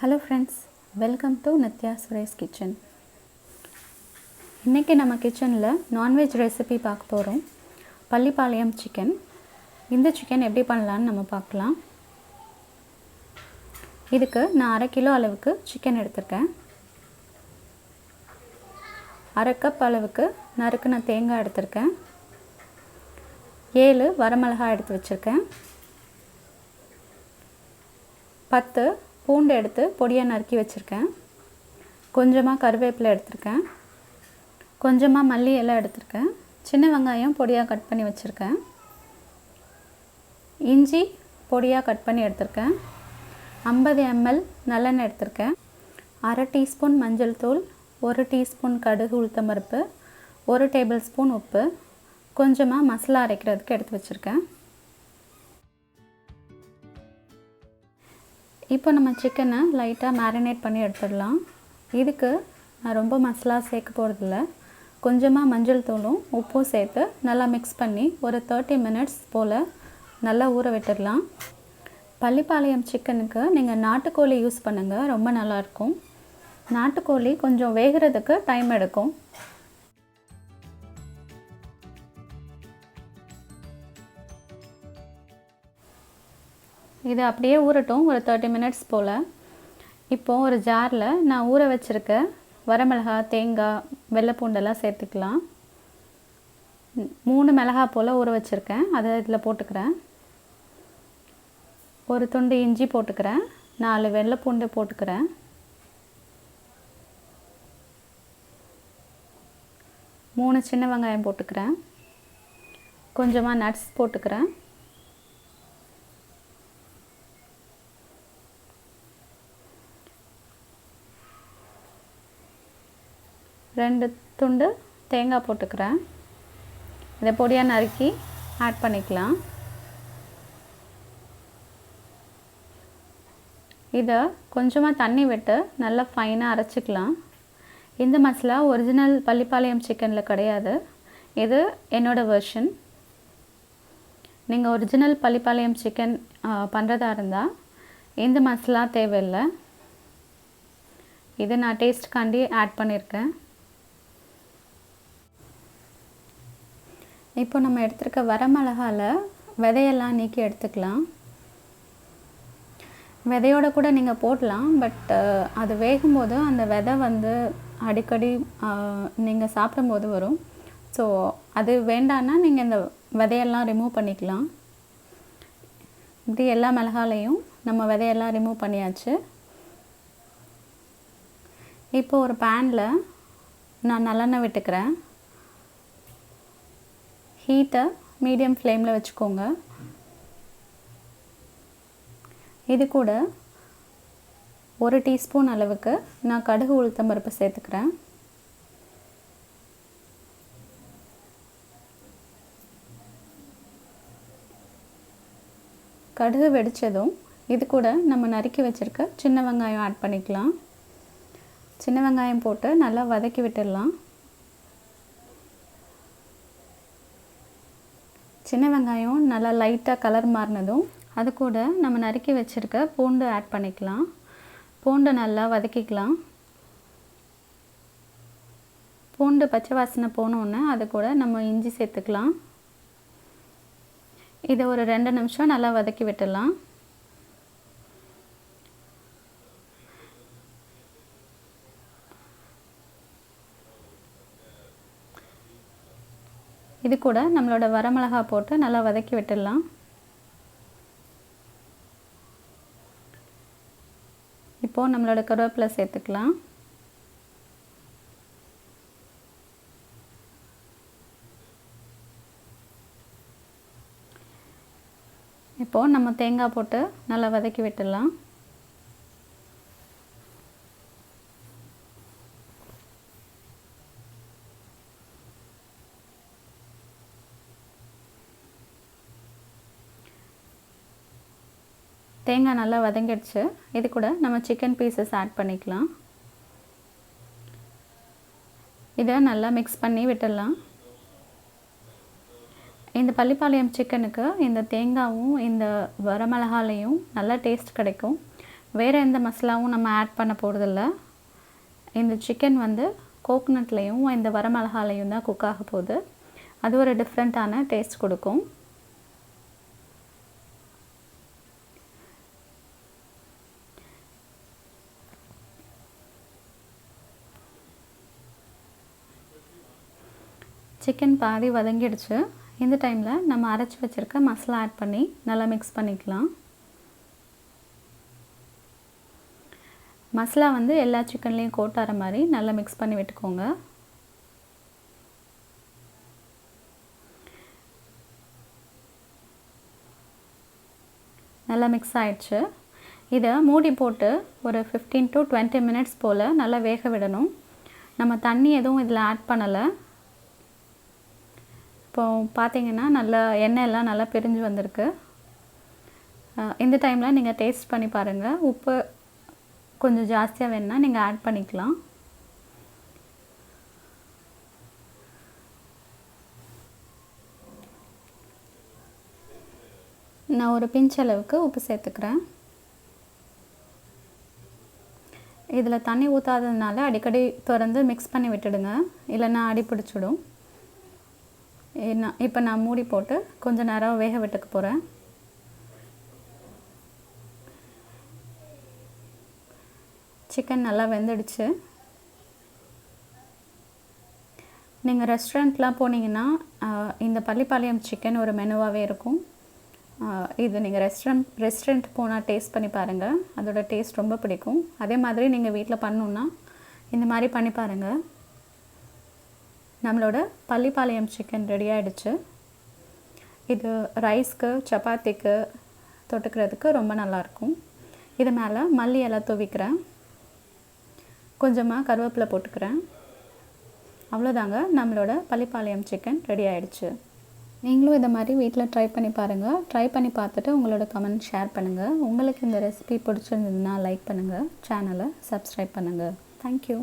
Hello friends, welcome to Nithya Suresh kitchen. இன்னைக்கு நம்ம கிச்சன்ல நான்வெஜ் ரெசிபி பார்க்க போறோம். பள்ளிப்பாளையம் chicken. இந்த chicken எப்படி பண்ணலாம்னு நம்ம பார்க்கலாம். இதுக்கு நான் 1/2 கிலோ அளவுக்கு chicken எடுத்துர்க்கேன். 1/2 கப் அளவுக்கு நறுக்குன தேங்காய் எடுத்துர்க்கேன். 7 வரமிளகாய் எடுத்து வச்சிருக்கேன். 10 பூண்டு எடுத்து பொடியா நறுக்கி வச்சிருக்கேன். கொஞ்சமா கறிவேப்பிலை எடுத்துர்க்கேன். கொஞ்சமா மல்லி இலை எடுத்துர்க்கேன். சின்ன வெங்காயம் பொடியா கட் பண்ணி வச்சிருக்கேன். இஞ்சி பொடியா கட் பண்ணி எடுத்துர்க்கேன். 50 ml நல்லெண்ணெய் எடுத்துர்க்கேன். 1/2 டீஸ்பூன் மஞ்சள் தூள், 1 டீஸ்பூன் கடுகு உளுத்தம் பருப்பு, 1 டேபிள்ஸ்பூன் உப்பு, கொஞ்சமா மசாலா அரைக்கிறதுக்கு எடுத்து வச்சிருக்கேன். இப்போ நம்ம சிக்கனை லைட்டாக மேரினேட் பண்ணி எடுத்துடலாம். இதுக்கு நான் ரொம்ப மசாலா சேர்க்க போகிறதில்ல. கொஞ்சமாக மஞ்சள் தூளும் உப்பும் சேர்த்து நல்லா மிக்ஸ் பண்ணி ஒரு 30 minutes போல் நல்லா ஊற விட்டுடலாம். பள்ளிப்பாளையம் சிக்கனுக்கு நீங்கள் நாட்டுக்கோழி யூஸ் பண்ணுங்கள், ரொம்ப நல்லாயிருக்கும். நாட்டுக்கோழி கொஞ்சம் வேகிறதுக்கு டைம் எடுக்கும். இது அப்படியே ஊறட்டும் ஒரு 30 minutes போல். இப்போது ஒரு ஜாரில் நான் ஊற வச்சுருக்க வரமிளகாய், தேங்காய், வெள்ளை பூண்டெல்லாம் சேர்த்துக்கலாம். 3 மிளகாய் போல் ஊற வச்சுருக்கேன், அதை இதில் போட்டுக்கிறேன். ஒரு துண்டு இஞ்சி போட்டுக்கிறேன். 4 வெள்ளை பூண்டு போட்டுக்கிறேன். மூணு சின்ன வெங்காயம் போட்டுக்கிறேன். கொஞ்சமாக நட்ஸ் போட்டுக்கிறேன். 2 துண்டு தேங்காய் போட்டுக்கிறேன். இதை பொடியாக நறுக்கி ஆட் பண்ணிக்கலாம். இதை கொஞ்சமாக தண்ணி விட்டு நல்லா ஃபைனாக அரைச்சிக்கலாம். இந்த மசாலா ஒரிஜினல் பள்ளிப்பாளையம் சிக்கனில் கிடையாது, இது என்னோடய வெர்ஷன். நீங்கள் ஒரிஜினல் பள்ளிப்பாளையம் சிக்கன் பண்ணுறதா இருந்தால் இந்த மசாலா தேவையில்லை. இது நான் டேஸ்ட்காண்டி ஆட் பண்ணியிருக்கேன். இப்போ நம்ம எடுத்துருக்க வரமிளகாவில் விதையெல்லாம் நீக்கி எடுத்துக்கலாம். விதையோடு கூட நீங்கள் போடலாம், பட் அது வேகும்போது அந்த விதை வந்து அடிக்கடி நீங்கள் சாப்பிடும்போது வரும். ஸோ அது வேண்டான்னா நீங்கள் இந்த விதையெல்லாம் ரிமூவ் பண்ணிக்கலாம். இப்படி எல்லா மிளகாலையும் நம்ம விதையெல்லாம் ரிமூவ் பண்ணியாச்சு. இப்போ ஒரு பேனில் நான் நல்லெண்ணெய் விட்டுக்கிறேன். ஹீட்டை மீடியம் ஃப்ளேமில் வச்சுக்கோங்க. இது கூட 1 டீஸ்பூன் அளவுக்கு நான் கடுகு உளுத்தம் பருப்பு சேர்த்துக்கிறேன். கடுகு வெடித்ததும் இது கூட நம்ம நறுக்கி வச்சுருக்க சின்ன வெங்காயம் ஆட் பண்ணிக்கலாம். சின்ன வெங்காயம் போட்டு நல்லா வதக்கி விட்டுடலாம். சின்ன வெங்காயம் நல்லா லைட்டாக கலர் மாறினதும் அது கூட நம்ம நறுக்கி வச்சுருக்க பூண்டு ஆட் பண்ணிக்கலாம். பூண்டு நல்லா வதக்கிக்கலாம். பூண்டு பச்சை வாசனை போனோன்னே அது கூட நம்ம இஞ்சி சேர்த்துக்கலாம். இதை ஒரு 2 நிமிஷம் நல்லா வதக்கி விட்டுடலாம். இது கூட நம்மளோட வரமிளகாய் போட்டு நல்லா வதக்கி விட்டுடலாம். இப்போது நம்மளோட கருவேப்பிலை சேர்த்துக்கலாம். இப்போது நம்ம தேங்காய் போட்டு நல்லா வதக்கி விட்டுடலாம். தேங்காய் நல்லா வதங்கிடுச்சு. இது கூட நம்ம சிக்கன் பீசஸ் ஆட் பண்ணிக்கலாம். இதை நல்லா மிக்ஸ் பண்ணி விட்டுடலாம். இந்த பள்ளிப்பாளையம் சிக்கனுக்கு இந்த தேங்காயும் இந்த வரமிளகாலையும் நல்ல டேஸ்ட் கிடைக்கும். வேறு எந்த மசாலாவும் நம்ம ஆட் பண்ண போகிறதில்ல. இந்த சிக்கன் வந்து கோகனட்லேயும் இந்த வரமிளகாலையும் தான் குக் ஆக போகுது. அது ஒரு டிஃப்ரெண்ட்டான டேஸ்ட் கொடுக்கும். சிக்கன் பாதி வதங்கிடுச்சு. இந்த டைமில் நம்ம அரைச்சி வச்சுருக்க மசாலா ஆட் பண்ணி நல்லா மிக்ஸ் பண்ணிக்கலாம். மசாலா வந்து எல்லா சிக்கன்லேயும் கோட் ஆகிற மாதிரி நல்லா மிக்ஸ் பண்ணி விட்டுக்கோங்க. நல்லா மிக்ஸ் ஆகிடுச்சு. இதை மூடி போட்டு ஒரு 15 to 20 minutes போல் நல்லா வேக விடணும். நம்ம தண்ணி எதுவும் இதில் ஆட் பண்ணலை. இப்போது பார்த்தீங்கன்னா நல்லா எண்ணெய் எல்லாம் நல்லா பிரிஞ்சு வந்திருக்கு. இந்த டைமில் நீங்கள் டேஸ்ட் பண்ணி பாருங்கள். உப்பு கொஞ்சம் ஜாஸ்தியாக வேணுன்னா நீங்கள் ஆட் பண்ணிக்கலாம். நான் ஒரு பிஞ்ச் அளவுக்கு உப்பு சேர்த்துக்கிறேன். இதில் தண்ணி ஊற்றாததுனால அடிக்கடி திறந்து மிக்ஸ் பண்ணி விட்டுடுங்க, இல்லைன்னா அடி பிடிச்சிடும். இப்போ நான் மூடி போட்டு கொஞ்சம் நேரம் வேக விட்டுக்க போகிறேன். சிக்கன் நல்லா வெந்துடுச்சு. நீங்கள் ரெஸ்டாரண்ட்லாம் போனீங்கன்னா இந்த பள்ளிப்பாளையம் சிக்கன் ஒரு மெனுவாகவே இருக்கும். இது நீங்கள் ரெஸ்டாரண்ட் போனால் டேஸ்ட் பண்ணி பாருங்கள். அதோட டேஸ்ட் ரொம்ப பிடிக்கும். அதே மாதிரி நீங்கள் வீட்டில் பண்ணணுன்னா இந்த மாதிரி பண்ணி பாருங்கள். நம்மளோட பள்ளிப்பாளையம் சிக்கன் ரெடி ஆகிடுச்சு. இது ரைஸ்க்கு சப்பாத்திக்கு தொட்டுக்கிறதுக்கு ரொம்ப நல்லாயிருக்கும். இது மேலே மல்லி எல்லாம் தூவிக்கிறேன். கொஞ்சமாக கருவேப்பிலை போட்டுக்கிறேன். அவ்வளோதாங்க, நம்மளோட பள்ளிப்பாளையம் சிக்கன் ரெடி ஆகிடுச்சு. நீங்களும் இதை மாதிரி வீட்டில் ட்ரை பண்ணி பாருங்கள். ட்ரை பண்ணி பார்த்துட்டு உங்களோட கமெண்ட் ஷேர் பண்ணுங்கள். உங்களுக்கு இந்த ரெசிபி பிடிச்சிருந்ததுன்னா லைக் பண்ணுங்கள், சேனலை சப்ஸ்கிரைப் பண்ணுங்கள். தேங்க்யூ.